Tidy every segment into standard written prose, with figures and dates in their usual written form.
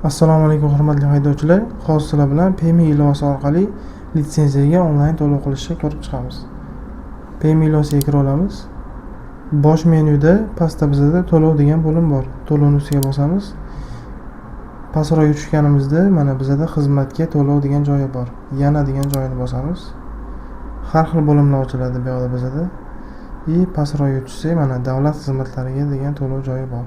Assalomu alaykum hurmatli haydovchilar. Hozir sizlar bilan Payme ilovasi orqali litsenziyaga onlayn to'lov qilishni ko'rib chiqamiz. Payme ilovasiga kira olamiz. Bosh menyuda pastda bizda to'lov degan bo'lim bor. To'lovni ustiga bosamiz. Pastroqqa tushganimizda mana bizda xizmatga to'lov degan joyi bor. Yana degan joyini bosamiz. Har xil bo'limlar ochiladi bu yerda bizda. Pastroqqa tushsak mana davlat xizmatlariga degan to'lov joyi bor.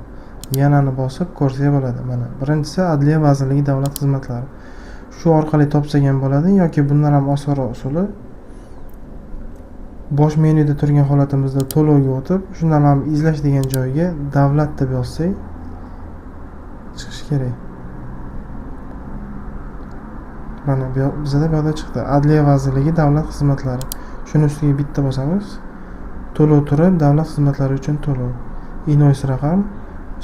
Yanani bosib ko'rsak bo'ladi. Mana birinchisi Adliya vazirligi davlat xizmatlari. Shu orqali topsak ham bo'ladi yoki bundan ham osonroq usuli bosh menyuda turgan holatimizda to'lovga o'tib, shundan ham izlash degan joyga davlat deb yozsak chiqish kerak. Mana bizda bu yerda chiqdi. Adliya vazirligi davlat xizmatlari. Shuni ustiga bitta bosamiz. To'lov turi davlat xizmatlari uchun to'lov. Invoice raqam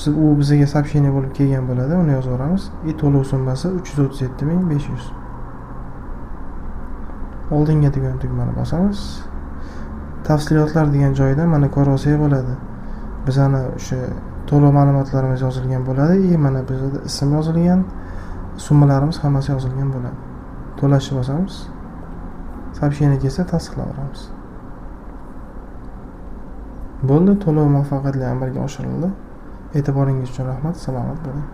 u bizga сообщение bo'lib kelgan bo'ladi, uni yozib yuboramiz. To'lov summasi 337.500. Oldinga degan tugmani bosamiz. Tafsilotlar degan joyda mana ko'rib olsak bo'ladi. Bizani o'sha to'lov ma'lumotlarimiz yozilgan bo'ladi. Mana bizda ism yozilgan, summalarimiz hammasi yozilgan bo'ladi. To'lashni bosamiz. Сообщение kelsa tasdiqlayveramiz. Bo'ldi, to'lov muvaffaqiyatli amalga oshirildi. E'tiboringiz uchun rahmat. Salomat bo'ling.